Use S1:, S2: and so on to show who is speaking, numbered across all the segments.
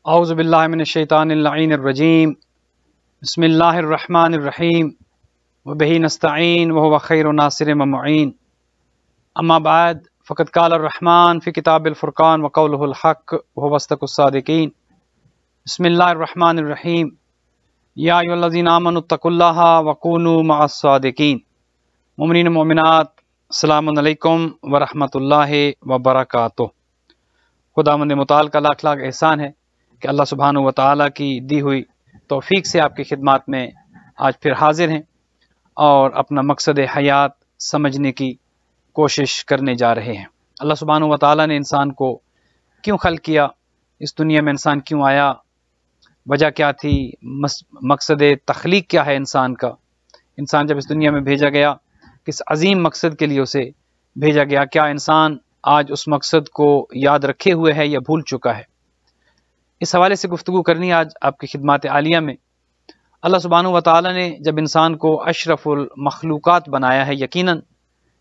S1: اعوذ باللہ من الشیطان اللعین الرجیم بسم اللہ الرحمن الرحیم وبہ نستعین وہو خیر ناصر و معین اما بعد فقد قال الرحمن فی کتاب الفرقان وقولہ الحق وہو اصدق الصادقین بسم اللہ الرحمن الرحیم یا ایھا الذین آمنوا اتقوا اللہ وکونوا مع الصادقین۔ مومنین و مومنات، السلام علیکم ورحمۃ اللہ وبرکاتہ۔ خداوند متعال کا لاکھ لاکھ احسان ہے کہ اللہ سبحانہ و تعالیٰ کی دی ہوئی توفیق سے آپ کی خدمات میں آج پھر حاضر ہیں اور اپنا مقصد حیات سمجھنے کی کوشش کرنے جا رہے ہیں۔ اللہ سبحانہ و تعالیٰ نے انسان کو کیوں خلق کیا، اس دنیا میں انسان کیوں آیا، وجہ کیا تھی، مقصد تخلیق کیا ہے انسان کا، انسان جب اس دنیا میں بھیجا گیا کس عظیم مقصد کے لیے اسے بھیجا گیا، کیا انسان آج اس مقصد کو یاد رکھے ہوئے ہے یا بھول چکا ہے۔ اس حوالے سے گفتگو کرنی آج آپ کی خدمات عالیہ میں۔ اللہ سبحانہ و تعالیٰ نے جب انسان کو اشرف المخلوقات بنایا ہے، یقیناً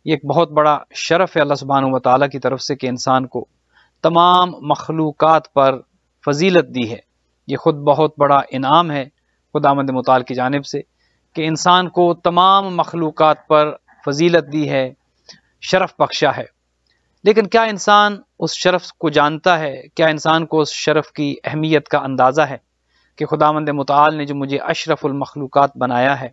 S1: یہ ایک بہت بڑا شرف ہے اللہ سبحانہ و تعالیٰ کی طرف سے کہ انسان کو تمام مخلوقات پر فضیلت دی ہے۔ یہ خود بہت بڑا انعام ہے خداوند متعال کی جانب سے کہ انسان کو تمام مخلوقات پر فضیلت دی ہے، شرف بخشا ہے۔ لیکن کیا انسان اس شرف کو جانتا ہے؟ کیا انسان کو اس شرف کی اہمیت کا اندازہ ہے کہ خداوند متعال نے جو مجھے اشرف المخلوقات بنایا ہے،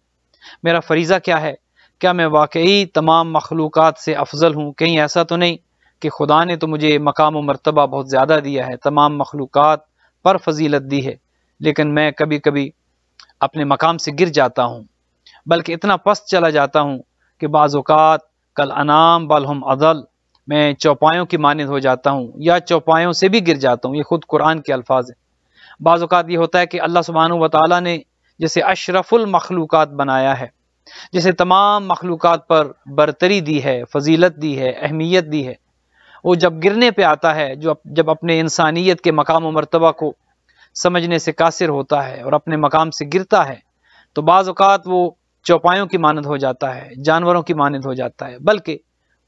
S1: میرا فریضہ کیا ہے؟ کیا میں واقعی تمام مخلوقات سے افضل ہوں؟ کہیں ایسا تو نہیں کہ خدا نے تو مجھے مقام و مرتبہ بہت زیادہ دیا ہے، تمام مخلوقات پر فضیلت دی ہے، لیکن میں کبھی کبھی اپنے مقام سے گر جاتا ہوں، بلکہ اتنا پست چلا جاتا ہوں کہ بعض اوقات کل انام بل ہم اضل، میں چوپایوں کی مانند ہو جاتا ہوں یا چوپایوں سے بھی گر جاتا ہوں۔ یہ خود قرآن کے الفاظ ہیں۔ بعض اوقات یہ ہوتا ہے کہ اللہ سبحانہ و تعالیٰ نے جسے اشرف المخلوقات بنایا ہے، جسے تمام مخلوقات پر برتری دی ہے، فضیلت دی ہے، اہمیت دی ہے، وہ جب گرنے پہ آتا ہے، جب اپنے انسانیت کے مقام و مرتبہ کو سمجھنے سے قاصر ہوتا ہے اور اپنے مقام سے گرتا ہے، تو بعض اوقات وہ چوپایوں کی مانند ہو جاتا ہے، جانوروں کی مانند ہو جاتا ہے، بلکہ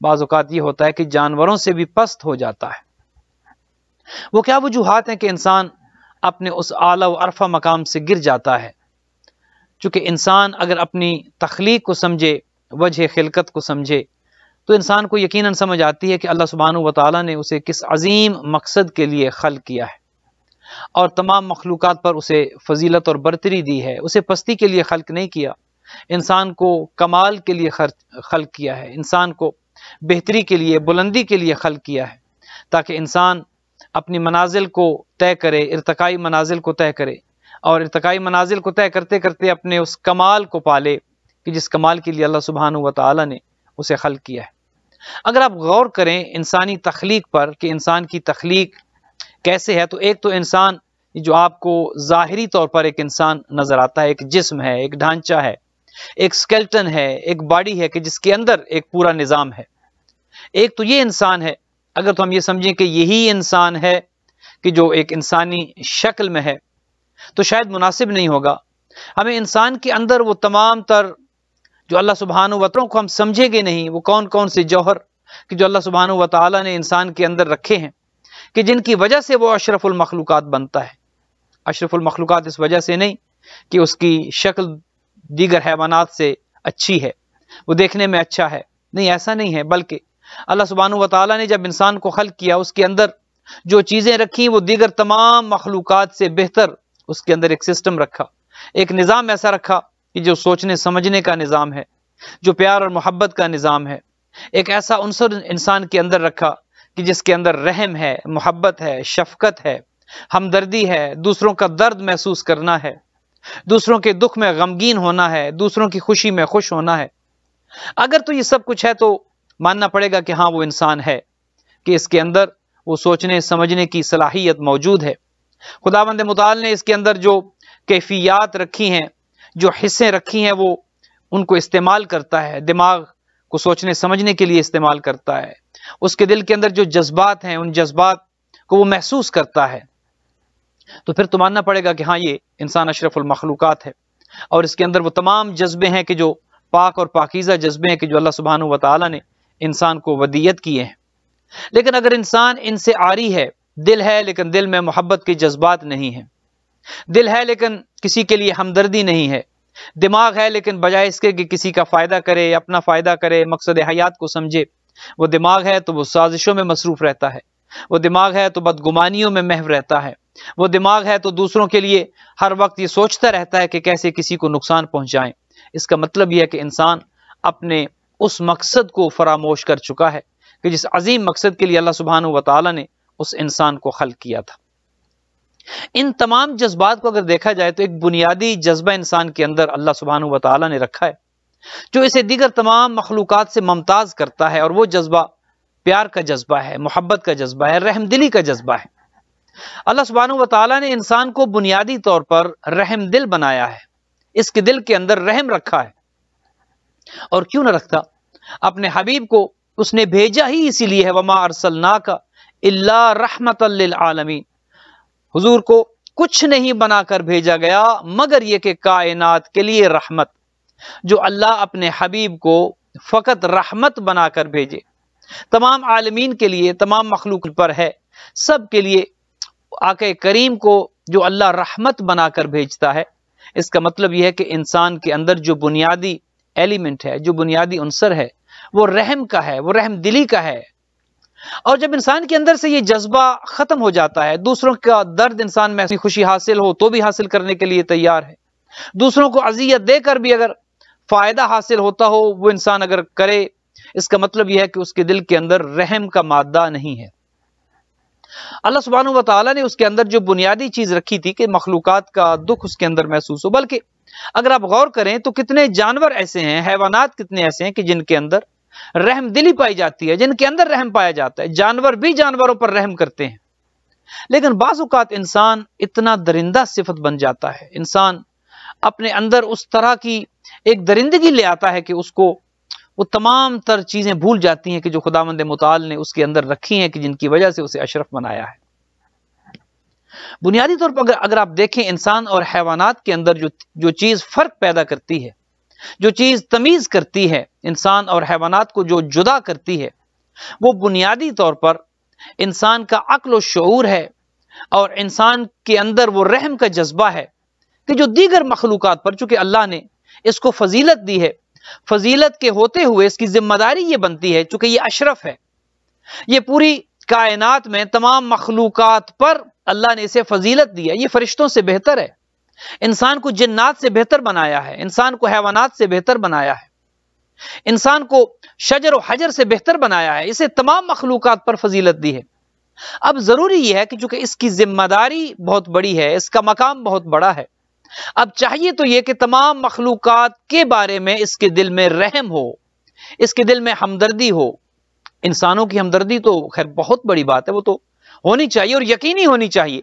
S1: بعض اوقات یہ ہوتا ہے کہ جانوروں سے بھی پست ہو جاتا ہے۔ وہ کیا وجوہات ہیں کہ انسان اپنے اس اعلیٰ و عرفہ مقام سے گر جاتا ہے؟ چونکہ انسان اگر اپنی تخلیق کو سمجھے، وجہ خلقت کو سمجھے، تو انسان کو یقیناً سمجھ آتی ہے کہ اللہ سبحانہ و تعالیٰ نے اسے کس عظیم مقصد کے لیے خلق کیا ہے اور تمام مخلوقات پر اسے فضیلت اور برتری دی ہے۔ اسے پستی کے لیے خلق نہیں کیا، انسان کو کمال کے لیے خلق کیا ہے، انسان کو بہتری کے لیے، بلندی کے لیے خلق کیا ہے، تاکہ انسان اپنی منازل کو طے کرے، ارتقائی منازل کو طے کرے، اور ارتقائی منازل کو طے کرتے کرتے اپنے اس کمال کو پالے کہ جس کمال کے لیے اللہ سبحانہ و تعالیٰ نے اسے خلق کیا ہے۔ اگر آپ غور کریں انسانی تخلیق پر کہ انسان کی تخلیق کیسے ہے، تو ایک تو انسان جو آپ کو ظاہری طور پر ایک انسان نظر آتا ہے، ایک جسم ہے، ایک ڈھانچہ ہے، ایک سکیلٹن ہے، ایک باڈی ہے کہ جس کے اندر ایک پورا نظام ہے۔ ایک تو یہ انسان ہے، اگر تو ہم یہ سمجھیں کہ یہی انسان ہے کہ جو ایک انسانی شکل میں ہے، تو شاید مناسب نہیں ہوگا۔ ہمیں انسان کے اندر وہ تمام تر جو اللہ سبحانہ و تعالیٰ کو ہم سمجھیں گے نہیں، وہ کون کون سے جوہر کہ جو اللہ سبحانہ و تعالیٰ نے انسان کے اندر رکھے ہیں کہ جن کی وجہ سے وہ اشرف المخلوقات بنتا ہے۔ اشرف المخلوقات اس وجہ سے نہیں کہ اس کی شکل دیگر حیوانات سے اچھی ہے، وہ دیکھنے میں اچھا ہے، نہیں، ایسا نہیں ہے، بلکہ اللہ سبحانہ و تعالیٰ نے جب انسان کو خلق کیا، اس کے اندر جو چیزیں رکھی وہ دیگر تمام مخلوقات سے بہتر اس کے اندر ایک سسٹم رکھا، ایک نظام ایسا رکھا کہ جو سوچنے سمجھنے کا نظام ہے، جو پیار اور محبت کا نظام ہے، ایک ایسا عنصر انسان کے اندر رکھا کہ جس کے اندر رحم ہے، محبت ہے، شفقت ہے، ہمدردی ہے، دوسروں کا درد محسوس کرنا ہے، دوسروں کے دکھ میں غمگین ہونا ہے، دوسروں کی خوشی میں خوش ہونا ہے۔ اگر تو یہ سب کچھ ہے تو ماننا پڑے گا کہ ہاں وہ انسان ہے، کہ اس کے اندر وہ سوچنے سمجھنے کی صلاحیت موجود ہے۔ خداوند متعال نے اس کے اندر جو کیفیات رکھی ہیں، جو حصے رکھی ہیں، وہ ان کو استعمال کرتا ہے، دماغ کو سوچنے سمجھنے کے لیے استعمال کرتا ہے، اس کے دل کے اندر جو جذبات ہیں ان جذبات کو وہ محسوس کرتا ہے، تو پھر تو ماننا پڑے گا کہ ہاں یہ انسان اشرف المخلوقات ہے، اور اس کے اندر وہ تمام جذبے ہیں کہ جو پاک اور پاکیزہ جذبے ہیں کہ جو اللہ سبحانہ و تعالیٰ نے انسان کو ودیت کیے ہیں۔ لیکن اگر انسان ان سے عاری ہے، دل ہے لیکن دل میں محبت کے جذبات نہیں ہیں، دل ہے لیکن کسی کے لیے ہمدردی نہیں ہے، دماغ ہے لیکن بجائے اس کے کہ کسی کا فائدہ کرے، اپنا فائدہ کرے، مقصد حیات کو سمجھے، وہ دماغ ہے تو وہ سازشوں میں مصروف رہتا ہے، وہ دماغ ہے تو بدگمانیوں میں محو رہتا ہے، وہ دماغ ہے تو دوسروں کے لیے ہر وقت یہ سوچتا رہتا ہے کہ کیسے کسی کو نقصان پہنچائیں۔ اس کا مطلب یہ ہے کہ انسان اپنے اس مقصد کو فراموش کر چکا ہے کہ جس عظیم مقصد کے لیے اللہ سبحانہ و تعالیٰ نے اس انسان کو خلق کیا تھا۔ ان تمام جذبات کو اگر دیکھا جائے تو ایک بنیادی جذبہ انسان کے اندر اللہ سبحانہ و تعالیٰ نے رکھا ہے جو اسے دیگر تمام مخلوقات سے ممتاز کرتا ہے، اور وہ جذبہ پیار کا جذبہ ہے، محبت کا جذبہ ہے، رحم دلی کا جذبہ ہے۔ اللہ سبحانہ و تعالیٰ نے انسان کو بنیادی طور پر رحم دل بنایا ہے، اس کے دل کے اندر رحم رکھا ہے، اور کیوں نہ رکھتا؟ اپنے حبیب کو اس نے بھیجا ہی اسی لیے ہے، وما ارسلناک الا رحمتا للعالمین، حضور کو کچھ نہیں بنا کر بھیجا گیا مگر یہ کہ کائنات کے لیے رحمت، جو اللہ اپنے حبیب کو فقط رحمت بنا کر بھیجے، تمام عالمین کے لیے، تمام مخلوق پر ہے، سب کے لیے آقا کریم کو جو اللہ رحمت بنا کر بھیجتا ہے، اس کا مطلب یہ ہے کہ انسان کے اندر جو بنیادی ایلیمنٹ ہے، جو بنیادی عنصر ہے، وہ رحم کا ہے، وہ رحم دلی کا ہے۔ اور جب انسان کے اندر سے یہ جذبہ ختم ہو جاتا ہے، دوسروں کا درد انسان میں خوشی حاصل ہو تو بھی حاصل کرنے کے لیے تیار ہے، دوسروں کو اذیت دے کر بھی اگر فائدہ حاصل ہوتا ہو وہ انسان اگر کرے، اس کا مطلب یہ ہے کہ اس کے دل کے اندر رحم کا مادہ نہیں ہے۔ اللہ سبحانہ و تعالیٰ نے اس کے اندر جو بنیادی چیز رکھی تھی کہ مخلوقات کا دکھ اس کے اندر محسوس ہو، بلکہ اگر آپ غور کریں تو کتنے جانور ایسے ہیں، حیوانات کتنے ایسے ہیں کہ جن کے اندر رحم دلی پائی جاتی ہے، جن کے اندر رحم پایا جاتا ہے، جانور بھی جانوروں پر رحم کرتے ہیں۔ لیکن بعض اوقات انسان اتنا درندہ صفت بن جاتا ہے، انسان اپنے اندر اس طرح کی ایک درندگی لے آتا ہے کہ اس کو وہ تمام تر چیزیں بھول جاتی ہیں کہ جو خداوند متعال نے اس کے اندر رکھی ہیں، کہ جن کی وجہ سے اسے اشرف بنایا ہے۔ بنیادی طور پر اگر آپ دیکھیں انسان اور حیوانات کے اندر جو چیز فرق پیدا کرتی ہے، جو چیز تمیز کرتی ہے انسان اور حیوانات کو، جو جدا کرتی ہے، وہ بنیادی طور پر انسان کا عقل و شعور ہے، اور انسان کے اندر وہ رحم کا جذبہ ہے کہ جو دیگر مخلوقات پر، چونکہ اللہ نے اس کو فضیلت دی ہے، فضیلت کے ہوتے ہوئے اس کی ذمہ داری یہ بنتی ہے، چونکہ یہ اشرف ہے، یہ پوری کائنات میں تمام مخلوقات پر اللہ نے اسے فضیلت دی ہے، یہ فرشتوں سے بہتر ہے، انسان کو جنات سے بہتر بنایا ہے، انسان کو حیوانات سے بہتر بنایا ہے، انسان کو شجر و حجر سے بہتر بنایا ہے، اسے تمام مخلوقات پر فضیلت دی ہے۔ اب ضروری یہ ہے کہ چونکہ اس کی ذمہ داری بہت بڑی ہے، اس کا مقام بہت بڑا ہے، اب چاہیے تو یہ کہ تمام مخلوقات کے بارے میں اس کے دل میں رحم ہو، اس کے دل میں ہمدردی ہو۔ انسانوں کی ہمدردی تو خیر بہت بڑی بات ہے، وہ تو ہونی چاہیے اور یقینی ہونی چاہیے۔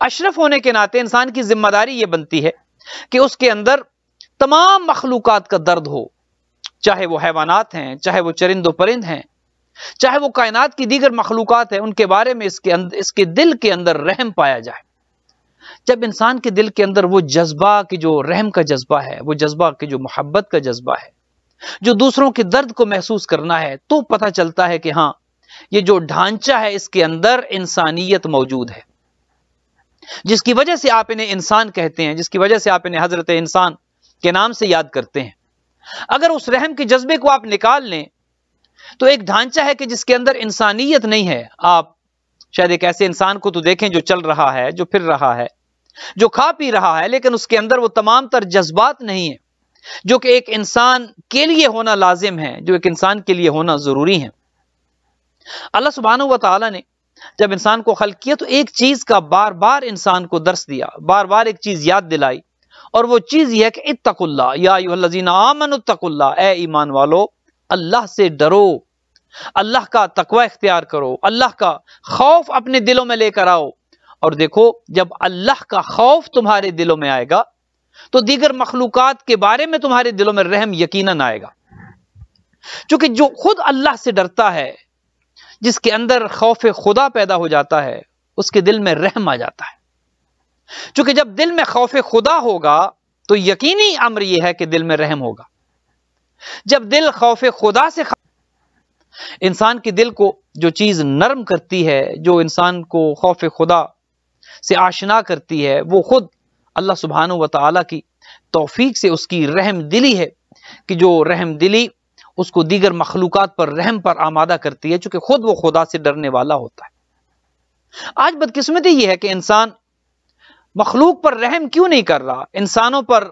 S1: اشرف ہونے کے ناطے انسان کی ذمہ داری یہ بنتی ہے کہ اس کے اندر تمام مخلوقات کا درد ہو، چاہے وہ حیوانات ہیں، چاہے وہ چرند و پرند ہیں، چاہے وہ کائنات کی دیگر مخلوقات ہیں، ان کے بارے میں اس کے دل کے اندر رحم پایا جائے۔ جب انسان کے دل کے اندر وہ جذبہ کہ جو رحم کا جذبہ ہے، وہ جذبہ کہ جو محبت کا جذبہ ہے، جو دوسروں کے درد کو محسوس کرنا ہے، تو پتہ چلتا ہے کہ ہاں یہ جو ڈھانچہ ہے اس کے اندر انسانیت موجود ہے، جس کی وجہ سے آپ انہیں انسان کہتے ہیں، جس کی وجہ سے آپ انہیں حضرت انسان کے نام سے یاد کرتے ہیں۔ اگر اس رحم کے جذبے کو آپ نکال لیں تو ایک ڈھانچہ ہے کہ جس کے اندر انسانیت نہیں ہے۔ آپ شاید ایک ایسے انسان کو تو دیکھیں جو چل رہا ہے، جو پھر رہا ہے، جو کھا پی رہا ہے، لیکن اس کے اندر وہ تمام تر جذبات نہیں ہیں جو کہ ایک انسان کے لیے ہونا لازم ہے، جو ایک انسان کے لیے ہونا ضروری ہے۔ اللہ سبحانہ و تعالیٰ نے جب انسان کو خلق کیا تو ایک چیز کا بار بار انسان کو درس دیا، بار بار ایک چیز یاد دلائی، اور وہ چیز یہ ہے کہ اتقوا اللہ یا ایھا الذین آمنوا اتقوا اللہ، اے ایمان والو اللہ سے ڈرو، اللہ کا تقوی اختیار کرو، اللہ کا خوف اپنے دلوں میں لے کر آؤ۔ اور دیکھو جب اللہ کا خوف تمہارے دلوں میں آئے گا تو دیگر مخلوقات کے بارے میں تمہارے دلوں میں رحم یقیناً آئے گا، چونکہ جو خود اللہ سے ڈرتا ہے، جس کے اندر خوف خدا پیدا ہو جاتا ہے، اس کے دل میں رحم آ جاتا ہے۔ چونکہ جب دل میں خوف خدا ہوگا تو یقینی امر یہ ہے کہ دل میں رحم ہوگا۔ جب دل خوف خدا سے انسان کے دل کو جو چیز نرم کرتی ہے، جو انسان کو خوف خدا سے آشنا کرتی ہے، وہ خود اللہ سبحانہ و تعالیٰ کی توفیق سے اس کی رحم دلی ہے، کہ جو رحم دلی اس کو دیگر مخلوقات پر رحم پر آمادہ کرتی ہے، چونکہ خود وہ خدا سے ڈرنے والا ہوتا ہے۔ آج بدقسمتی یہ ہے کہ انسان مخلوق پر رحم کیوں نہیں کر رہا، انسانوں پر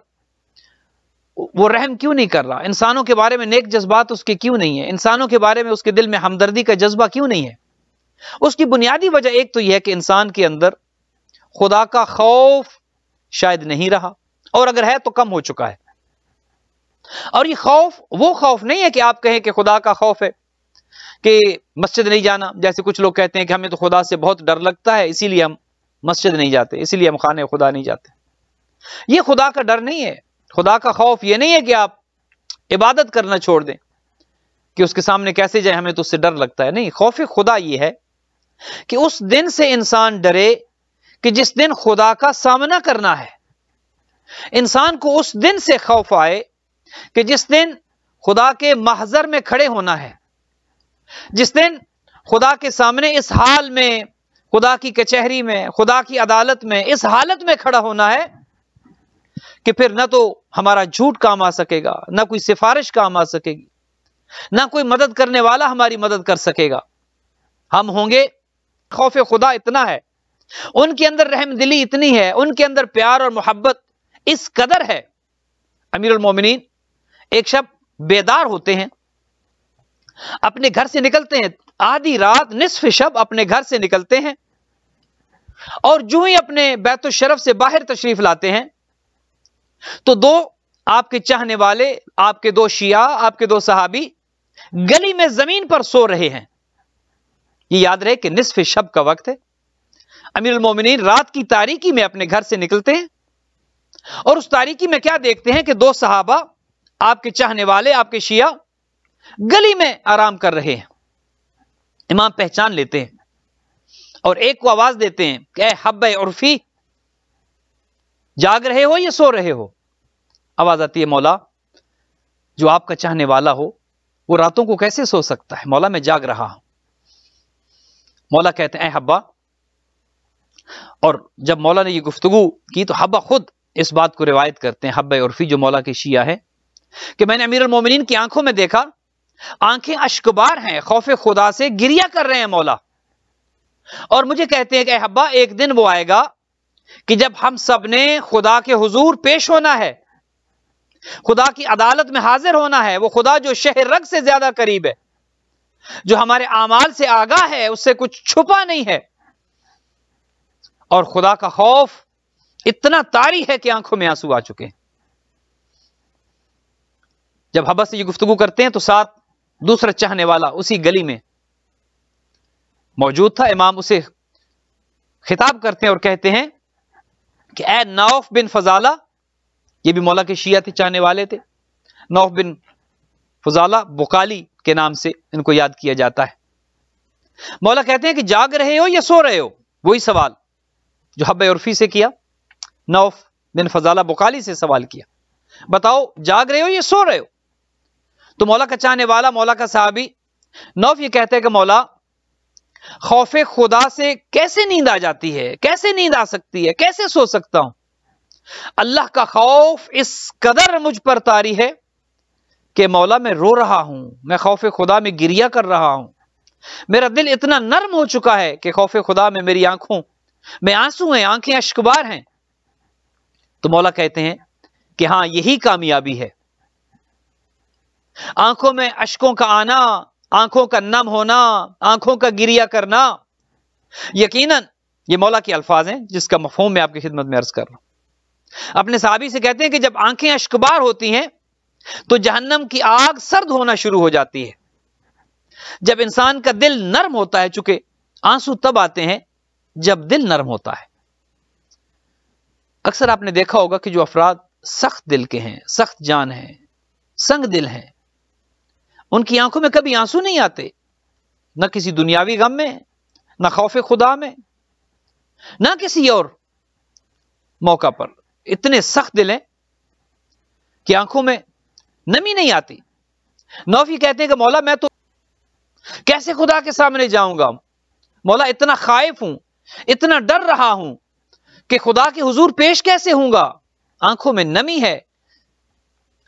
S1: وہ رحم کیوں نہیں کر رہا، انسانوں کے بارے میں نیک جذبات اس کے کیوں نہیں ہے، انسانوں کے بارے میں اس کے دل میں ہمدردی کا جذبہ کیوں نہیں ہے؟ اس کی بنیادی وجہ ایک تو یہ ہے کہ انسان کے اندر خدا کا خوف شاید نہیں رہا، اور اگر ہے تو کم ہو چکا ہے۔ اور یہ خوف وہ خوف نہیں ہے کہ آپ کہیں کہ خدا کا خوف ہے کہ مسجد نہیں جانا، جیسے کچھ لوگ کہتے ہیں کہ ہمیں تو خدا سے بہت ڈر لگتا ہے اسی لیے ہم مسجد نہیں جاتے، اسی لیے ہم خانے خدا نہیں جاتے۔ یہ خدا کا ڈر نہیں ہے۔ خدا کا خوف یہ نہیں ہے کہ آپ عبادت کرنا چھوڑ دیں کہ اس کے سامنے کیسے جائیں، ہمیں تو اس سے ڈر لگتا ہے۔ نہیں، خوف خدا یہ ہے کہ اس دن سے انسان ڈرے کہ جس دن خدا کا سامنا کرنا ہے۔ انسان کو اس دن سے خوف آئے کہ جس دن خدا کے محضر میں کھڑے ہونا ہے، جس دن خدا کے سامنے اس حال میں، خدا کی کچہری میں، خدا کی عدالت میں اس حالت میں کھڑا ہونا ہے کہ پھر نہ تو ہمارا جھوٹ کام آ سکے گا، نہ کوئی سفارش کام آ سکے گی، نہ کوئی مدد کرنے والا ہماری مدد کر سکے گا۔ ہم ہوں گے، خوف خدا اتنا ہے، ان کے اندر رحم دلی اتنی ہے، ان کے اندر پیار اور محبت اس قدر ہے۔ امیر المومنین ایک شب بیدار ہوتے ہیں، اپنے گھر سے نکلتے ہیں، آدھی رات نصف شب اپنے گھر سے نکلتے ہیں، اور جو ہی اپنے بیت الشرف سے باہر تشریف لاتے ہیں تو دو آپ کے چاہنے والے، آپ کے دو شیعہ، آپ کے دو صحابی گلی میں زمین پر سو رہے ہیں۔ یہ یاد رہے کہ نصف شب کا وقت ہے۔ امیر المومنین رات کی تاریکی میں اپنے گھر سے نکلتے ہیں، اور اس تاریکی میں کیا دیکھتے ہیں کہ دو صحابہ، آپ کے چاہنے والے، آپ کے شیعہ گلی میں آرام کر رہے ہیں۔ امام پہچان لیتے ہیں اور ایک کو آواز دیتے ہیں کہ اے حبہ عرفی، جاگ رہے ہو یا سو رہے ہو؟ آواز آتی ہے مولا، جو آپ کا چاہنے والا ہو وہ راتوں کو کیسے سو سکتا ہے؟ مولا میں جاگ رہا ہوں۔ مولا کہتے ہیں اے حبہ، اور جب مولا نے یہ گفتگو کی تو حبہ خود اس بات کو روایت کرتے ہیں، حبہ عرفی جو مولا کے شیعہ ہے، کہ میں نے امیر المومنین کی آنکھوں میں دیکھا، آنکھیں اشکبار ہیں، خوف خدا سے گریہ کر رہے ہیں مولا، اور مجھے کہتے ہیں کہ اے حبہ، ایک دن وہ آئے گا کہ جب ہم سب نے خدا کے حضور پیش ہونا ہے، خدا کی عدالت میں حاضر ہونا ہے، وہ خدا جو شہر رگ سے زیادہ قریب ہے، جو ہمارے اعمال سے آگاہ ہے، اس سے کچھ چھپا نہیں ہے، اور خدا کا خوف اتنا طاری ہے کہ آنکھوں میں آنسو آ چکے ہیں۔ جب حبہ سے یہ گفتگو کرتے ہیں تو ساتھ دوسرا چاہنے والا اسی گلی میں موجود تھا۔ امام اسے خطاب کرتے ہیں اور کہتے ہیں کہ اے نوف بن فضالہ، یہ بھی مولا کے شیعہ تھے، چاہنے والے تھے، نوف بن فضالہ بقالی کے نام سے ان کو یاد کیا جاتا ہے۔ مولا کہتے ہیں کہ جاگ رہے ہو یا سو رہے ہو؟ وہی سوال جو حبہ عرفی سے کیا، نوف بن فضالہ بقالی سے سوال کیا، بتاؤ جاگ رہے ہو یا سو رہے ہو؟ تو مولا کا چاہنے والا، مولا کا صحابی نوف یہ کہتے ہیں کہ مولا، خوف خدا سے کیسے نیند آ جاتی ہے، کیسے نیند آ سکتی ہے، کیسے سو سکتا ہوں؟ اللہ کا خوف اس قدر مجھ پر طاری ہے کہ مولا میں رو رہا ہوں، میں خوف خدا میں گریہ کر رہا ہوں، میرا دل اتنا نرم ہو چکا ہے کہ خوف خدا میں میری آنکھوں میں آنسو ہیں، آنکھیں اشکبار ہیں۔ تو مولا کہتے ہیں کہ ہاں، یہی کامیابی ہے، آنکھوں میں اشکوں کا آنا، آنکھوں کا نم ہونا، آنکھوں کا گریہ کرنا۔ یقیناً یہ مولا کے الفاظ ہیں جس کا مفہوم میں آپ کی خدمت میں عرض کر رہا ہوں۔ اپنے صحابی سے کہتے ہیں کہ جب آنکھیں اشکبار ہوتی ہیں تو جہنم کی آگ سرد ہونا شروع ہو جاتی ہے۔ جب انسان کا دل نرم ہوتا ہے، چونکہ آنسو تب آتے ہیں جب دل نرم ہوتا ہے۔ اکثر آپ نے دیکھا ہوگا کہ جو افراد سخت دل کے ہیں، سخت جان ہیں، سنگ دل ہیں، ان کی آنکھوں میں کبھی آنسو نہیں آتے، نہ کسی دنیاوی غم میں، نہ خوف خدا میں، نہ کسی اور موقع پر۔ اتنے سخت دل ہیں کہ آنکھوں میں نمی نہیں آتی۔ نوفی کہتے ہیں کہ مولا میں تو
S2: کیسے خدا کے سامنے جاؤں گا؟ مولا اتنا خائف ہوں، اتنا ڈر رہا ہوں کہ خدا کے حضور پیش کیسے ہوں گا؟ آنکھوں میں نمی ہے،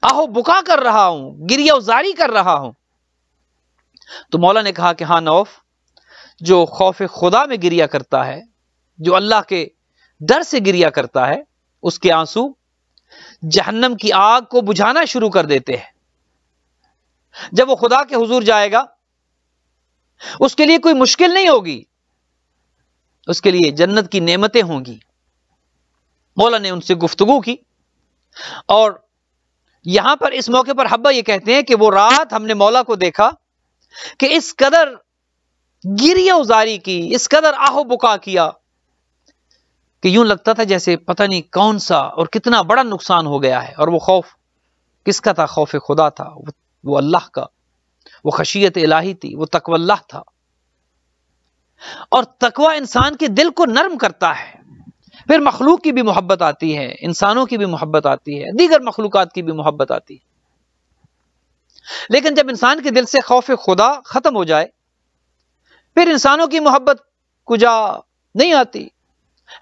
S2: آہو بکا کر رہا ہوں، گریہ وزاری کر رہا ہوں۔ تو مولا نے کہا کہ ہاں نوف، جو خوف خدا میں گریہ کرتا ہے، جو اللہ کے ڈر سے گریہ کرتا ہے، اس کے آنسو جہنم کی آگ کو بجھانا شروع کر دیتے ہیں۔ جب وہ خدا کے حضور جائے گا، اس کے لیے کوئی مشکل نہیں ہوگی، اس کے لیے جنت کی نعمتیں ہوں گی۔ مولا نے ان سے گفتگو کی، اور یہاں پر اس موقع پر حبہ یہ کہتے ہیں کہ وہ رات ہم نے مولا کو دیکھا کہ اس قدر گریہ وزاری کی، اس قدر آہو بکا کیا کہ یوں لگتا تھا جیسے پتہ نہیں کون سا اور کتنا بڑا نقصان ہو گیا ہے۔ اور وہ خوف کس کا تھا؟ خوف خدا تھا، وہ اللہ کا، وہ خشیت الہی تھی، وہ تقوی اللہ تھا۔ اور تقوی انسان کے دل کو نرم کرتا ہے، پھر مخلوق کی بھی محبت آتی ہے، انسانوں کی بھی محبت آتی ہے، دیگر مخلوقات کی بھی محبت آتی ہے۔ لیکن جب انسان کے دل سے خوف خدا ختم ہو جائے، پھر انسانوں کی محبت کجا نہیں آتی،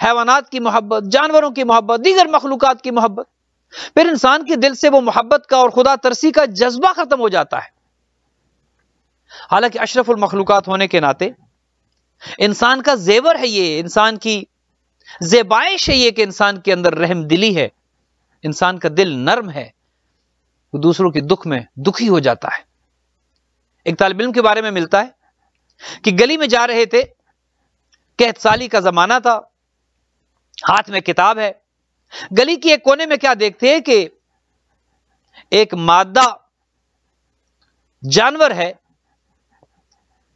S2: حیوانات کی محبت، جانوروں کی محبت، دیگر مخلوقات کی محبت، پھر انسان کے دل سے وہ محبت کا اور خدا ترسی کا جذبہ ختم ہو جاتا ہے۔ حالانکہ اشرف المخلوقات ہونے کے ناطے انسان کا زیور ہے، یہ انسان کی زیبائش ہے، یہ کہ انسان کے اندر رحم دلی ہے، انسان کا دل نرم ہے، وہ دوسروں کے دکھ میں دکھی ہو جاتا ہے۔ ایک طالب علم کے بارے میں ملتا ہے کہ گلی میں جا رہے تھے، قحط سالی کا زمانہ تھا، ہاتھ میں کتاب ہے، گلی کی ایک کونے میں کیا دیکھتے ہیں کہ ایک مادہ جانور ہے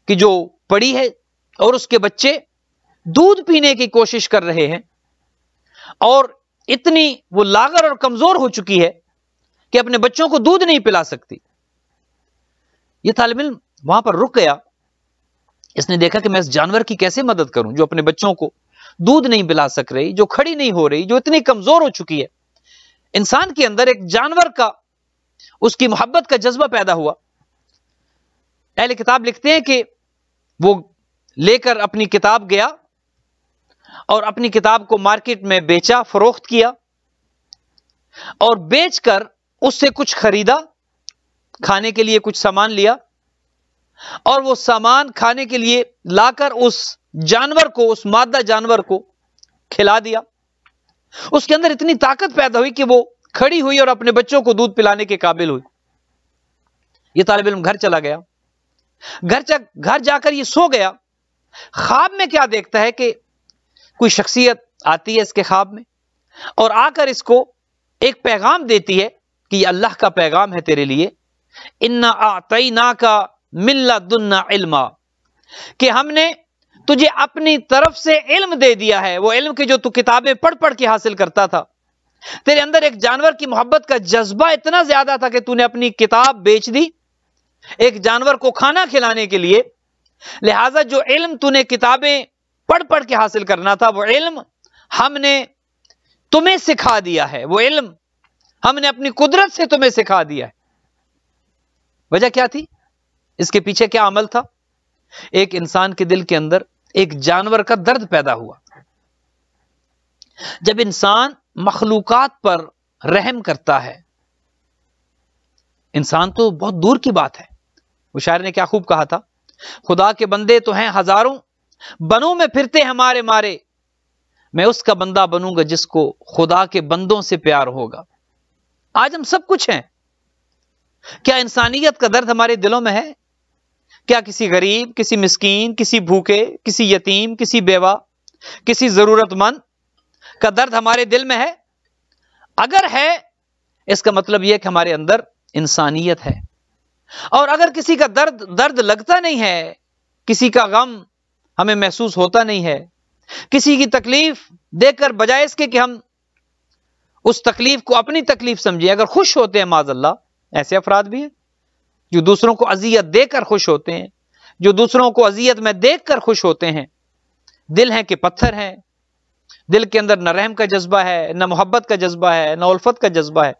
S2: کہ جو پڑی ہے، اور اس کے بچے دودھ پینے کی کوشش کر رہے ہیں، اور اتنی وہ لاغر اور کمزور ہو چکی ہے کہ اپنے بچوں کو دودھ نہیں پلا سکتی۔ یہ طالب علم وہاں پر رک گیا، اس نے دیکھا کہ میں اس جانور کی کیسے مدد کروں جو اپنے بچوں کو دودھ نہیں پلا سک رہی، جو کھڑی نہیں ہو رہی، جو اتنی کمزور ہو چکی ہے۔ انسان کے اندر ایک جانور کا، اس کی محبت کا جذبہ پیدا ہوا۔ اہل کتاب لکھتے ہیں کہ وہ لے کر اپنی کتاب گیا اور اپنی کتاب کو مارکیٹ میں بیچا، فروخت کیا، اور بیچ کر اس سے کچھ خریدا، کھانے کے لیے کچھ سامان لیا، اور وہ سامان کھانے کے لیے لا کر اس جانور کو، اس مادہ جانور کو کھلا دیا۔ اس کے اندر اتنی طاقت پیدا ہوئی کہ وہ کھڑی ہوئی اور اپنے بچوں کو دودھ پلانے کے قابل ہوئی۔ یہ طالب علم گھر چلا گیا، گھر جا کر یہ سو گیا۔ خواب میں کیا دیکھتا ہے کہ کوئی شخصیت آتی ہے اس کے خواب میں، اور آ کر اس کو ایک پیغام دیتی ہے کہ یہ اللہ کا پیغام ہے تیرے لیے، انا اعطیناک من لدنا علما، کہ ہم نے تجھے اپنی طرف سے علم دے دیا ہے، وہ علم کے جو تو کتابیں پڑھ پڑھ کے حاصل کرتا تھا۔ تیرے اندر ایک جانور کی محبت کا جذبہ اتنا زیادہ تھا کہ تو نے اپنی کتاب بیچ دی ایک جانور کو کھانا کھلانے کے لیے، لہٰذا جو علم تو نے کتابیں پڑھ پڑھ کے حاصل کرنا تھا، وہ علم ہم نے تمہیں سکھا دیا ہے، وہ علم ہم نے اپنی قدرت سے تمہیں سکھا دیا ہے۔ وجہ کیا تھی؟ اس کے پیچھے کیا عمل تھا؟ ایک انسان کے دل کے اندر ایک جانور کا درد پیدا ہوا۔ جب انسان مخلوقات پر رحم کرتا ہے، انسان تو بہت دور کی بات ہے، وہ شاعر نے کیا خوب کہا تھا، خدا کے بندے تو ہیں ہزاروں، بنوں میں پھرتے ہمارے مارے، میں اس کا بندہ بنوں گا جس کو خدا کے بندوں سے پیار ہوگا۔ آج ہم سب کچھ ہیں، کیا انسانیت کا درد ہمارے دلوں میں ہے؟ کیا کسی غریب، کسی مسکین، کسی بھوکے، کسی یتیم، کسی بیوہ، کسی ضرورت مند کا درد ہمارے دل میں ہے؟ اگر ہے، اس کا مطلب یہ کہ ہمارے اندر انسانیت ہے۔ اور اگر کسی کا درد لگتا نہیں ہے، کسی کا غم ہمیں محسوس ہوتا نہیں ہے، کسی کی تکلیف دیکھ کر بجائے اس کے کہ ہم اس تکلیف کو اپنی تکلیف سمجھیں، اگر خوش ہوتے ہیں، معاذ اللہ ایسے افراد بھی ہیں جو دوسروں کو اذیت دے کر خوش ہوتے ہیں، جو دوسروں کو اذیت میں دیکھ کر خوش ہوتے ہیں، دل ہیں کہ پتھر ہیں، دل کے اندر نہ رحم کا جذبہ ہے، نہ محبت کا جذبہ ہے، نہ الفت کا جذبہ ہے۔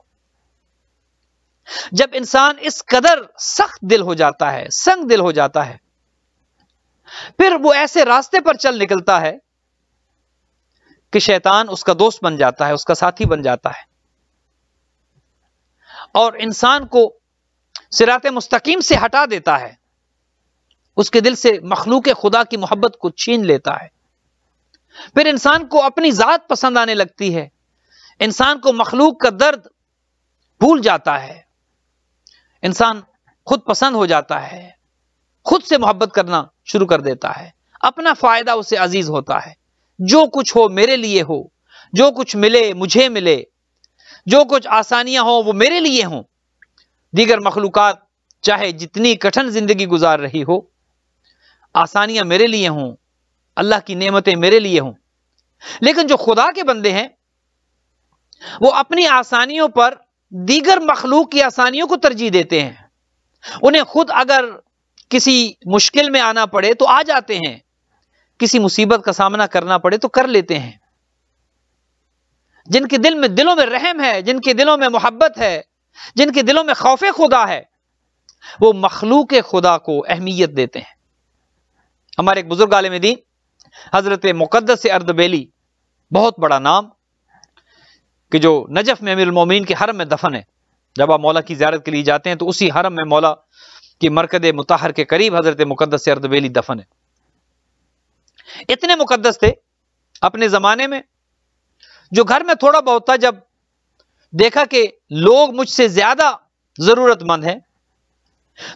S2: جب انسان اس قدر سخت دل ہو جاتا ہے، سنگ دل ہو جاتا ہے، پھر وہ ایسے راستے پر چل نکلتا ہے کہ شیطان اس کا دوست بن جاتا ہے، اس کا ساتھی بن جاتا ہے، اور انسان کو صراط مستقیم سے ہٹا دیتا ہے، اس کے دل سے مخلوق خدا کی محبت کو چھین لیتا ہے۔ پھر انسان کو اپنی ذات پسند آنے لگتی ہے، انسان کو مخلوق کا درد بھول جاتا ہے، انسان خود پسند ہو جاتا ہے، خود سے محبت کرنا شروع کر دیتا ہے، اپنا فائدہ اسے عزیز ہوتا ہے، جو کچھ ہو میرے لیے ہو، جو کچھ ملے مجھے ملے، جو کچھ آسانیاں ہوں وہ میرے لیے ہوں، دیگر مخلوقات چاہے جتنی کٹھن زندگی گزار رہی ہو، آسانیاں میرے لیے ہوں، اللہ کی نعمتیں میرے لیے ہوں۔ لیکن جو خدا کے بندے ہیں وہ اپنی آسانیوں پر دیگر مخلوق کی آسانیوں کو ترجیح دیتے ہیں، انہیں خود اگر کسی مشکل میں آنا پڑے تو آ جاتے ہیں، کسی مصیبت کا سامنا کرنا پڑے تو کر لیتے ہیں۔ جن کے دلوں میں رحم ہے، جن کے دلوں میں محبت ہے، جن کے دلوں میں خوف خدا ہے، وہ مخلوق خدا کو اہمیت دیتے ہیں۔ ہمارے ایک بزرگ عالم دین حضرت مقدس اردبیلی، بہت بڑا نام، کہ جو نجف میں امیر المومنین کے حرم میں دفن ہے، جب آپ مولا کی زیارت کے لیے جاتے ہیں تو اسی حرم میں مولا کی مرکز مطہر کے قریب حضرت مقدس اردبیلی دفن ہے۔ اتنے مقدس تھے اپنے زمانے میں، جو گھر میں تھوڑا بہت تھا، جب دیکھا کہ لوگ مجھ سے زیادہ ضرورت مند ہیں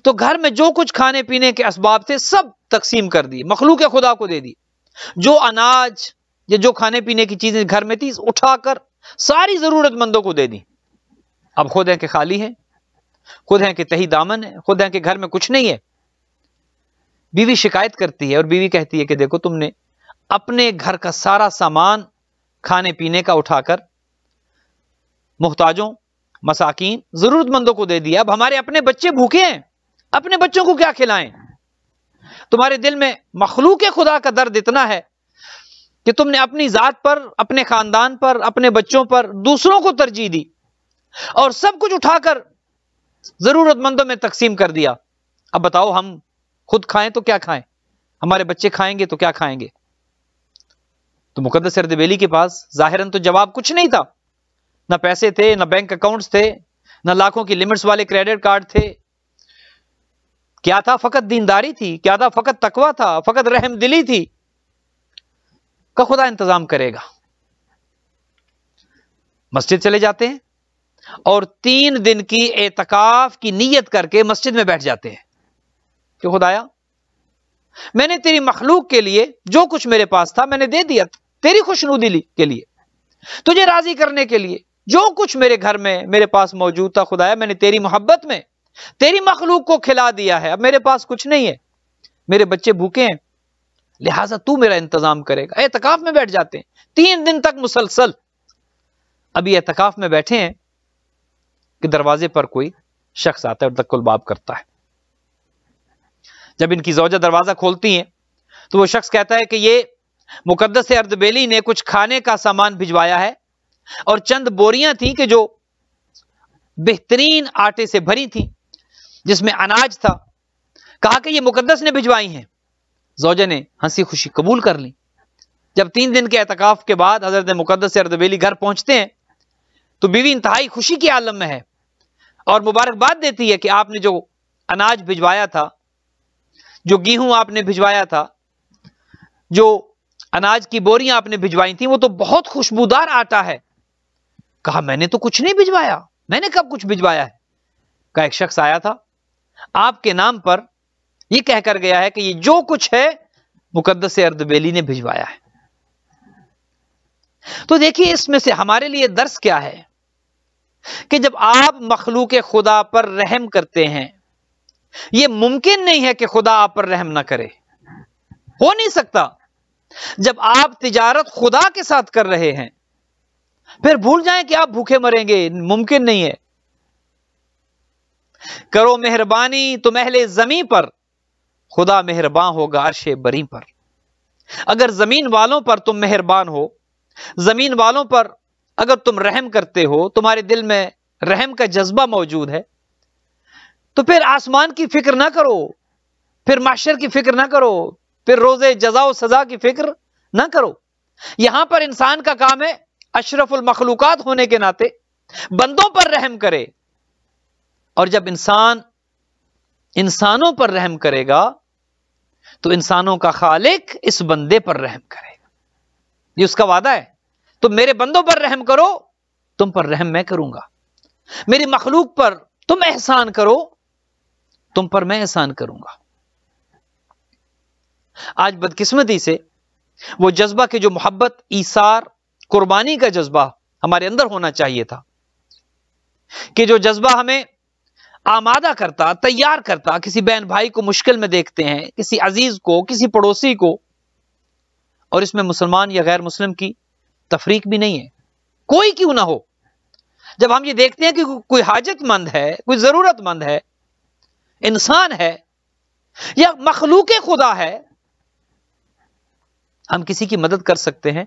S2: تو گھر میں جو کچھ کھانے پینے کے اسباب تھے سب تقسیم کر دی، مخلوق خدا کو دے دی، جو اناج یا جو کھانے پینے کی چیزیں گھر میں تھی اٹھا کر ساری ضرورت مندوں کو دے دی۔ اب خود ہیں کہ خالی ہیں، خود ہیں کہ تہی دامن ہے، خود ہیں کہ گھر میں کچھ نہیں ہے۔ بیوی شکایت کرتی ہے اور بیوی کہتی ہے کہ دیکھو تم نے اپنے گھر کا سارا سامان کھانے پینے کا اٹھا کر محتاجوں، مساکین، ضرورت مندوں کو دے دیا، اب ہمارے اپنے بچے بھوکے ہیں، اپنے بچوں کو کیا کھلائیں؟ تمہارے دل میں مخلوق خدا کا درد اتنا ہے کہ تم نے اپنی ذات پر، اپنے خاندان پر، اپنے بچوں پر دوسروں کو ترجیح دی اور سب کچھ اٹھا کر ضرورت مندوں میں تقسیم کر دیا۔ اب بتاؤ ہم خود کھائیں تو کیا کھائیں، ہمارے بچے کھائیں گے تو کیا کھائیں گے؟ تو مقدس اردبیلی کے پاس ظاہراً تو جواب کچھ نہیں تھا، نہ پیسے تھے، نہ بینک اکاؤنٹس تھے، نہ لاکھوں کی لمٹس والے کریڈٹ کارڈ تھے۔ کیا تھا؟ فقط دینداری تھی، کیا تھا؟ فقط تقویٰ تھا، فقط رحم دلی تھی کہ خدا انتظام کرے گا۔ مسجد چلے جاتے ہیں اور 3 دن کی اعتکاف کی نیت کر کے مسجد میں بیٹھ جاتے ہیں کہ خدایا میں نے تیری مخلوق کے لیے جو کچھ میرے پاس تھا میں نے دے دیا، تیری خوشنودی کے لیے، تجھے راضی کرنے کے لیے جو کچھ میرے گھر میں میرے پاس موجود تھا، خدایا میں نے تیری محبت میں تیری مخلوق کو کھلا دیا ہے، اب میرے پاس کچھ نہیں ہے، میرے بچے بھوکے ہیں، لہٰذا تو میرا انتظام کرے گا۔ اعتکاف میں بیٹھ جاتے ہیں 3 دن تک مسلسل۔ ابھی اعتکاف میں بیٹھے ہیں کہ دروازے پر کوئی شخص آتا ہے اور دق الباب کرتا ہے۔ جب ان کی زوجہ دروازہ کھولتی ہیں تو وہ شخص کہتا ہے کہ یہ مقدس اردبیلی نے کچھ کھانے کا سامان بھجوایا ہے، اور چند بوریاں تھیں کہ جو بہترین آٹے سے بھری تھیں، جس میں اناج تھا، کہا کہ یہ مقدس نے بھجوائی ہیں۔ زوجہ نے ہنسی خوشی قبول کر لی۔ جب 3 دن کے اعتکاف کے بعد حضرت مقدس اردبیلی گھر پہنچتے ہیں تو بیوی انتہائی خوشی کے عالم میں ہے اور مبارکباد دیتی ہے کہ آپ نے جو اناج بھجوایا تھا، جو گیہوں آپ نے بھجوایا تھا، جو اناج کی بوریاں آپ نے بھجوائی تھیں، وہ تو بہت خوشبودار آٹا ہے۔ کہا میں نے تو کچھ نہیں بھجوایا، میں نے کب کچھ بھجوایا ہے؟ کہا ایک شخص آیا تھا آپ کے نام پر یہ کہہ کر گیا ہے کہ یہ جو کچھ ہے مقدس اردبیلی نے بھجوایا ہے۔ تو دیکھیے اس میں سے ہمارے لیے درس کیا ہے کہ جب آپ مخلوق خدا پر رحم کرتے ہیں، یہ ممکن نہیں ہے کہ خدا آپ پر رحم نہ کرے، ہو نہیں سکتا۔ جب آپ تجارت خدا کے ساتھ کر رہے ہیں پھر بھول جائیں کہ آپ بھوکے مریں گے، ممکن نہیں ہے۔ کرو مہربانی تم اہل زمین پر، خدا مہربان ہوگا عرش بری پر۔ اگر زمین والوں پر تم مہربان ہو، زمین والوں پر اگر تم رحم کرتے ہو، تمہارے دل میں رحم کا جذبہ موجود ہے، تو پھر آسمان کی فکر نہ کرو، پھر محشر کی فکر نہ کرو، پھر روزے جزا و سزا کی فکر نہ کرو. یہاں پر انسان کا کام ہے اشرف المخلوقات ہونے کے ناطے بندوں پر رحم کرے. اور جب انسان انسانوں پر رحم کرے گا تو انسانوں کا خالق اس بندے پر رحم کرے گا. یہ اس کا وعدہ ہے. تم میرے بندوں پر رحم کرو، تم پر رحم میں کروں گا. میری مخلوق پر تم احسان کرو، تم پر میں احسان کروں گا. آج بدقسمتی سے وہ جذبہ کہ جو محبت، ایثار، قربانی کا جذبہ ہمارے اندر ہونا چاہیے تھا، کہ جو جذبہ ہمیں آمادہ کرتا، تیار کرتا، کسی بہن بھائی کو مشکل میں دیکھتے ہیں، کسی عزیز کو، کسی پڑوسی کو، اور اس میں مسلمان یا غیر مسلم کی تفریق بھی نہیں ہے، کوئی کیوں نہ ہو. جب ہم یہ دیکھتے ہیں کہ کوئی حاجت مند ہے، کوئی ضرورت مند ہے، انسان ہے یا مخلوق خدا ہے، ہم کسی کی مدد کر سکتے ہیں.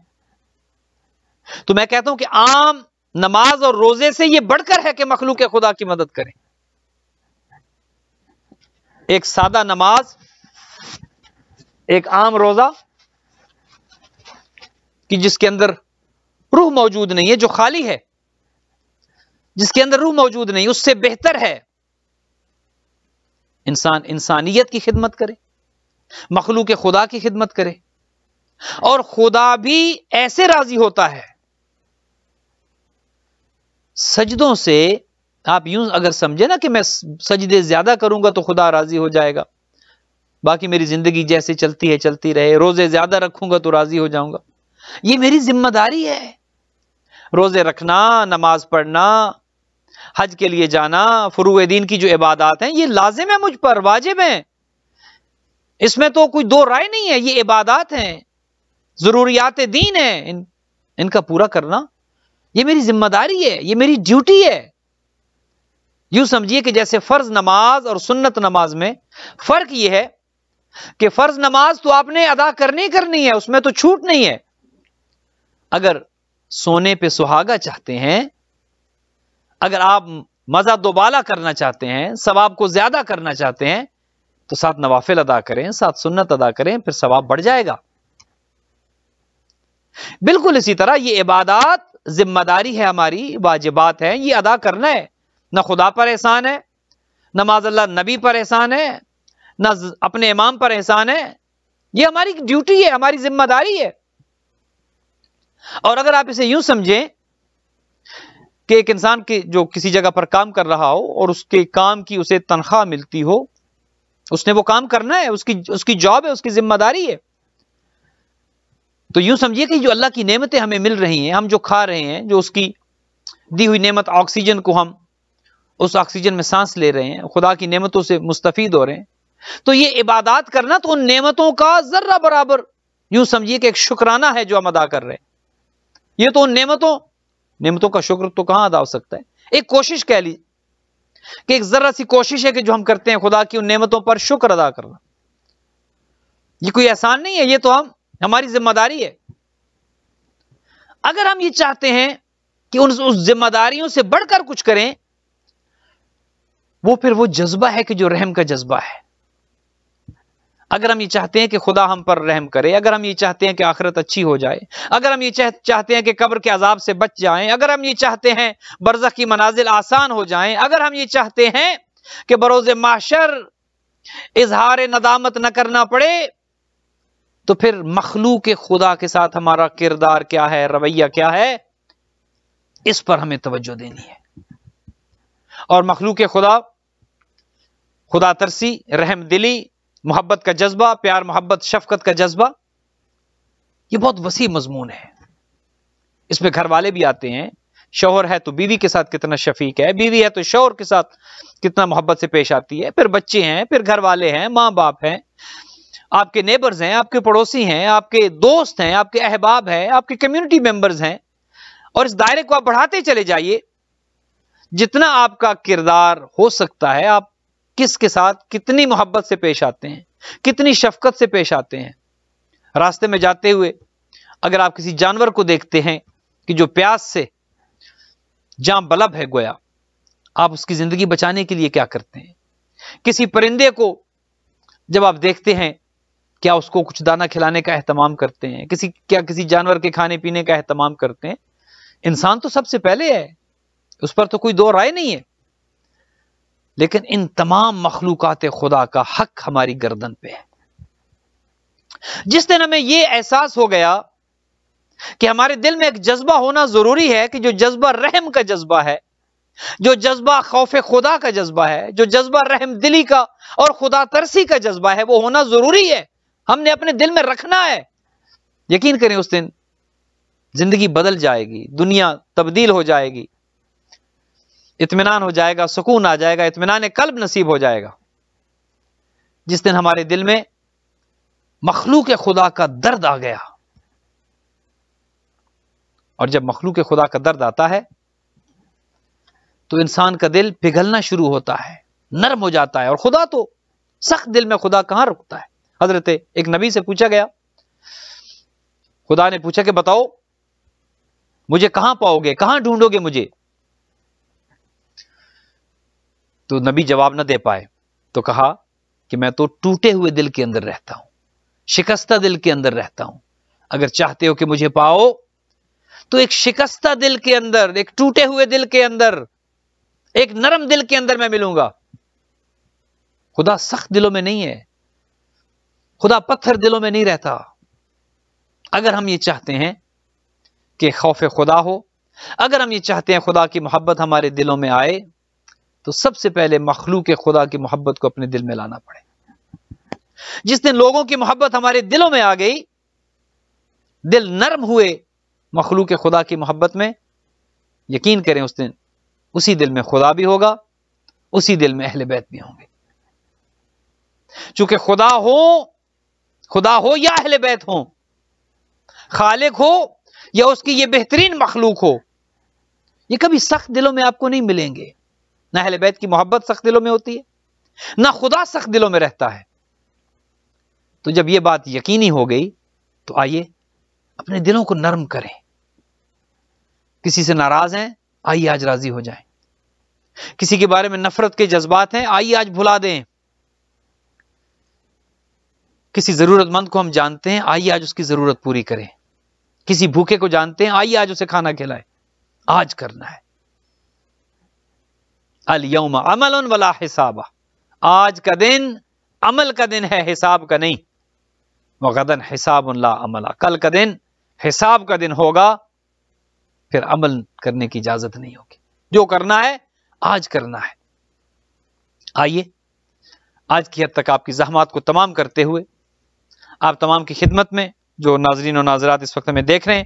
S2: تو میں کہتا ہوں کہ عام نماز اور روزے سے یہ بڑھ کر ہے کہ مخلوق خدا کی مدد کریں. ایک سادہ نماز، ایک عام روزہ کہ جس کے اندر روح موجود نہیں ہے، جو خالی ہے، جس کے اندر روح موجود نہیں، اس سے بہتر ہے انسان انسانیت کی خدمت کرے، مخلوق خدا کی خدمت کرے. اور خدا بھی ایسے راضی ہوتا ہے سجدوں سے. آپ یوں اگر سمجھے نا کہ میں سجدے زیادہ کروں گا تو خدا راضی ہو جائے گا، باقی میری زندگی جیسے چلتی ہے چلتی رہے، روزے زیادہ رکھوں گا تو راضی ہو جاؤں گا. یہ میری ذمہ داری ہے. روزے رکھنا، نماز پڑھنا، حج کے لیے جانا، فروع دین کی جو عبادات ہیں یہ لازم ہے، مجھ پر واجب ہیں. اس میں تو کوئی دو رائے نہیں ہے. یہ عبادات ہیں، ضروریات دین ہیں، ان کا پورا کرنا یہ میری ذمہ داری ہے، یہ میری ڈیوٹی ہے. یوں سمجھیے کہ جیسے فرض نماز اور سنت نماز میں فرق یہ ہے کہ فرض نماز تو آپ نے ادا کرنی ہے، اس میں تو چھوٹ نہیں ہے. اگر سونے پہ سہاگا چاہتے ہیں، اگر آپ مزہ دوبالا کرنا چاہتے ہیں، ثواب کو زیادہ کرنا چاہتے ہیں، تو 7 نوافل ادا کریں، 7 سنت ادا کریں، پھر ثواب بڑھ جائے گا. بالکل اسی طرح یہ عبادات ذمہ داری ہے ہماری، واجبات ہیں، یہ ادا کرنا ہے. نہ خدا پر احسان ہے، نہ معاذ اللہ نبی پر احسان ہے، نہ اپنے امام پر احسان ہے. یہ ہماری ڈیوٹی ہے، ہماری ذمہ داری ہے. اور اگر آپ اسے یوں سمجھیں کہ ایک انسان کے جو کسی جگہ پر کام کر رہا ہو اور اس کے کام کی اسے تنخواہ ملتی ہو، اس نے وہ کام کرنا ہے، اس کی جاب ہے، اس کی ذمہ داری ہے. تو یوں سمجھیے کہ جو اللہ کی نعمتیں ہمیں مل رہی ہیں، ہم جو کھا رہے ہیں، جو اس کی دی ہوئی نعمت آکسیجن کو ہم اس آکسیجن میں سانس لے رہے ہیں، خدا کی نعمتوں سے مستفید ہو رہے ہیں، تو یہ عبادات کرنا تو ان نعمتوں کا ذرہ برابر یوں سمجھیے کہ ایک شکرانہ ہے جو ہم ادا کر رہے ہیں. یہ تو ان نعمتوں کا شکر تو کہاں ادا ہو سکتا ہے. ایک کوشش کہہ لی کہ ایک ذرا سی کوشش ہے کہ جو ہم کرتے ہیں خدا کی ان نعمتوں پر شکر ادا کرنا. یہ کوئی احسان نہیں ہے، یہ تو ہماری ذمہ داری ہے. اگر ہم یہ چاہتے ہیں کہ اس ذمہ داریوں سے بڑھ کر کچھ کریں، وہ پھر وہ جذبہ ہے کہ جو رحم کا جذبہ ہے. اگر ہم یہ چاہتے ہیں کہ خدا ہم پر رحم کرے، اگر ہم یہ چاہتے ہیں کہ آخرت اچھی ہو جائے، اگر ہم یہ چاہتے ہیں کہ قبر کے عذاب سے بچ جائیں، اگر ہم یہ چاہتے ہیں برزخ کی منازل آسان ہو جائیں، اگر ہم یہ چاہتے ہیں کہ بروز محشر اظہار ندامت نہ کرنا پڑے، تو پھر مخلوق خدا کے ساتھ ہمارا کردار کیا ہے، رویہ کیا ہے، اس پر ہمیں توجہ دینی ہے. اور مخلوق خدا ترسی، رحم دلی، محبت کا جذبہ، پیار محبت شفقت کا جذبہ، یہ بہت وسیع مضمون ہے. اس میں گھر والے بھی آتے ہیں. شوہر ہے تو بیوی کے ساتھ کتنا شفیق ہے، بیوی ہے تو شوہر کے ساتھ کتنا محبت سے پیش آتی ہے، پھر بچے ہیں، پھر گھر والے ہیں، ماں باپ ہیں، آپ کے نیبرز ہیں، آپ کے پڑوسی ہیں، آپ کے دوست ہیں، آپ کے احباب ہیں، آپ کے کمیونٹی ممبرز ہیں. اور اس دائرے کو آپ بڑھاتے چلے جائیے. جتنا آپ کا کردار ہو سکتا ہے، آپ کس کے ساتھ کتنی محبت سے پیش آتے ہیں، کتنی شفقت سے پیش آتے ہیں. راستے میں جاتے ہوئے اگر آپ کسی جانور کو دیکھتے ہیں کہ جو پیاس سے جاں بلب ہے گویا، آپ اس کی زندگی بچانے کے لیے کیا کرتے ہیں. کسی پرندے کو جب آپ دیکھتے ہیں کیا اس کو کچھ دانہ کھلانے کا اہتمام کرتے ہیں؟ کسی جانور کے کھانے پینے کا اہتمام کرتے ہیں؟ انسان تو سب سے پہلے ہے، اس پر تو کوئی دو رائے نہیں ہے، لیکن ان تمام مخلوقات خدا کا حق ہماری گردن پہ ہے۔ جس دن ہمیں یہ احساس ہو گیا کہ ہمارے دل میں ایک جذبہ ہونا ضروری ہے، کہ جو جذبہ رحم کا جذبہ ہے، جو جذبہ خوف خدا کا جذبہ ہے، جو جذبہ رحم دلی کا اور خدا ترسی کا جذبہ ہے، وہ ہونا ضروری ہے، ہم نے اپنے دل میں رکھنا ہے۔ یقین کریں اس دن زندگی بدل جائے گی، دنیا تبدیل ہو جائے گی، اطمینان ہو جائے گا، سکون آ جائے گا، اطمینان قلب نصیب ہو جائے گا، جس دن ہمارے دل میں مخلوق خدا کا درد آ گیا۔ اور جب مخلوق خدا کا درد آتا ہے تو انسان کا دل پگھلنا شروع ہوتا ہے، نرم ہو جاتا ہے، اور خدا تو سخت دل میں خدا کہاں رکتا ہے۔ حضرت ایک نبی سے پوچھا گیا، خدا نے پوچھا کہ بتاؤ مجھے کہاں پاؤ گے، کہاں ڈھونڈو گے مجھے؟ تو نبی جواب نہ دے پائے، تو کہا کہ میں تو ٹوٹے ہوئے دل کے اندر رہتا ہوں، شکستہ دل کے اندر رہتا ہوں، اگر چاہتے ہو کہ مجھے پاؤ تو ایک شکستہ دل کے اندر، ایک ٹوٹے ہوئے دل کے اندر، ایک نرم دل کے اندر میں ملوں گا۔ خدا سخت دلوں میں نہیں ہے، خدا پتھر دلوں میں نہیں رہتا۔ اگر ہم یہ چاہتے ہیں کہ خوف خدا ہو، اگر ہم یہ چاہتے ہیں خدا کی محبت ہمارے دلوں میں آئے، تو سب سے پہلے مخلوق خدا کی محبت کو اپنے دل میں لانا پڑے۔ جس دن لوگوں کی محبت ہمارے دلوں میں آ گئی، دل نرم ہوئے مخلوق خدا کی محبت میں، یقین کریں اس دن اسی دل میں خدا بھی ہوگا، اسی دل میں اہل بیت بھی ہوں گے۔ چونکہ خدا ہو یا اہل بیت ہوں، خالق ہو یا اس کی یہ بہترین مخلوق ہو، یہ کبھی سخت دلوں میں آپ کو نہیں ملیں گے۔ نہ اہل بیت کی محبت سخت دلوں میں ہوتی ہے، نہ خدا سخت دلوں میں رہتا ہے۔ تو جب یہ بات یقینی ہو گئی تو آئیے اپنے دلوں کو نرم کریں۔ کسی سے ناراض ہیں، آئیے آج راضی ہو جائیں۔ کسی کے بارے میں نفرت کے جذبات ہیں، آئیے آج بھلا دیں۔ کسی ضرورت مند کو ہم جانتے ہیں، آئیے آج اس کی ضرورت پوری کریں۔ کسی بھوکے کو جانتے ہیں، آئیے آج اسے کھانا کھلائیں۔ آج کرنا ہے۔ الیوم عمل ولا حساب، آج کا دن عمل کا دن ہے، حساب کا نہیں۔ وغدن حساب لا عمل، کل کا دن حساب کا دن ہوگا، پھر عمل کرنے کی اجازت نہیں ہوگی۔ جو کرنا ہے آج کرنا ہے۔ آئیے آج کی حد تک آپ کی زحمات کو تمام کرتے ہوئے آپ تمام کی خدمت میں، جو ناظرین و ناظرات اس وقت ہمیں دیکھ رہے ہیں،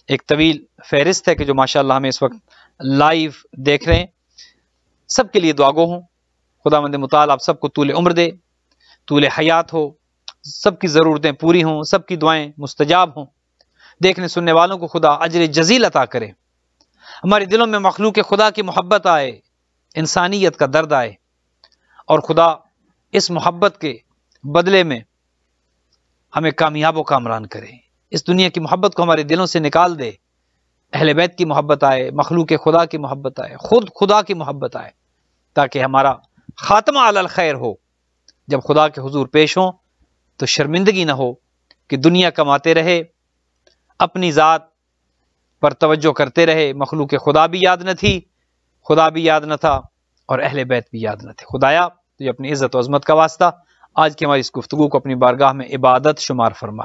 S2: ایک طویل فہرست ہے کہ جو ماشاءاللہ ہمیں اس وقت لائیو دیکھ رہے ہیں، سب کے لیے دعا گو ہوں۔ خداوند متعال آپ سب کو طول عمر دے، طول حیات ہو، سب کی ضرورتیں پوری ہوں، سب کی دعائیں مستجاب ہوں، دیکھنے سننے والوں کو خدا اجر جزیل عطا کرے، ہمارے دلوں میں مخلوق خدا کی محبت آئے، انسانیت کا درد آئے، اور خدا اس محبت کے بدلے میں ہمیں کامیاب و کامران کرے۔ اس دنیا کی محبت کو ہمارے دلوں سے نکال دے، اہل بیت کی محبت آئے، مخلوق خدا کی محبت آئے، خود خدا کی محبت آئے، تاکہ ہمارا خاتمہ علی الخیر ہو۔ جب خدا کے حضور پیش ہوں تو شرمندگی نہ ہو کہ دنیا کماتے رہے، اپنی ذات پر توجہ کرتے رہے، مخلوق خدا بھی یاد نہ تھی، خدا بھی یاد نہ تھا، اور اہل بیت بھی یاد نہ تھے۔ خدایا تجھے اپنی عزت و عظمت کا واسطہ آج کی ہماری اس گفتگو کو اپنی بارگاہ میں عبادت شمار فرما۔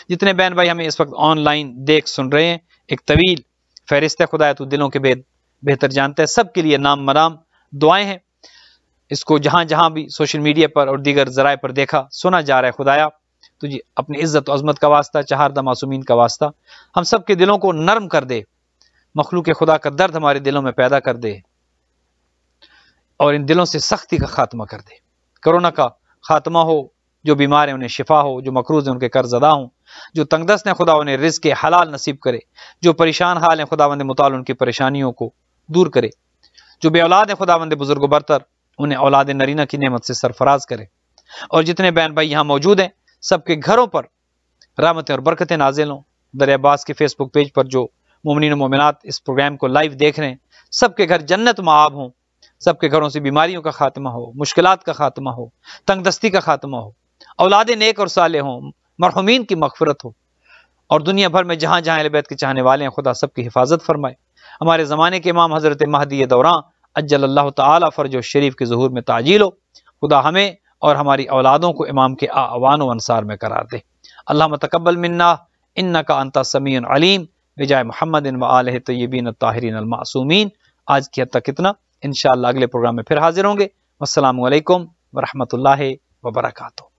S2: جتنے بہن بھائی ہمیں اس وقت آن لائن دیکھ سن رہے ہیں، ایک طویل فہرست ہے، خدایا تو دلوں کے بہتر جانتا ہے، سب کے لیے نام مرام دعائیں ہیں۔ اس کو جہاں جہاں بھی سوشل میڈیا پر اور دیگر ذرائع پر دیکھا سنا جا رہا ہے، خدایا تجھے اپنی عزت و عظمت کا واسطہ، چہاردہ معصومین کا واسطہ ہم سب کے دلوں کو نرم کر دے، مخلوق خدا کا درد ہمارے دلوں میں پیدا کر دے، اور ان دلوں سے سختی کا خاتمہ کر دے۔ کرونا کا خاتمہ ہو، جو بیمار ہیں انہیں شفا ہو، جو مقروض ہیں ان کے قرض ادا ہوں، جو تنگ دست ہیں خدا انہیں رزق حلال نصیب کرے، جو پریشان حال ہیں خداوند متعال ان کی پریشانیوں کو دور کرے، جو بے اولاد ہیں خداوند بزرگ و برتر انہیں اولاد نرینہ کی نعمت سے سرفراز کرے، اور جتنے بہن بھائی یہاں موجود ہیں سب کے گھروں پر رحمتیں اور برکتیں نازل ہوں۔ در عباس کے فیس بک پیج پر جو مومنین و مومنات اس پروگرام کو لائیو دیکھ رہے ہیں، سب کے گھر جنت مآب ہوں، سب کے گھروں سے بیماریوں کا خاتمہ ہو، مشکلات کا خاتمہ ہو، تنگ دستی کا خاتمہ ہو، اولاد نیک اور صالح ہوں، مرحومین کی مغفرت ہو، اور دنیا بھر میں جہاں جہاں اہل بیت کے چاہنے والے ہیں خدا سب کی حفاظت فرمائے۔ ہمارے زمانے کے امام حضرت مہدی دوراں عجل اللہ تعالی فرج و شریف کے ظہور میں تعجیل ہو، خدا ہمیں اور ہماری اولادوں کو امام کے اعوان و انصار میں قرار دے۔ اللہم تقبل منا انکا انت السمیع العلیم بجائے محمد و آلہ طیبین الطاہرین المعصومین۔ آج کی حد تک اتنا، انشاءاللہ اگلے پروگرام میں پھر حاضر ہوں گے۔ والسلام علیکم ورحمۃ اللہ وبرکاتہ۔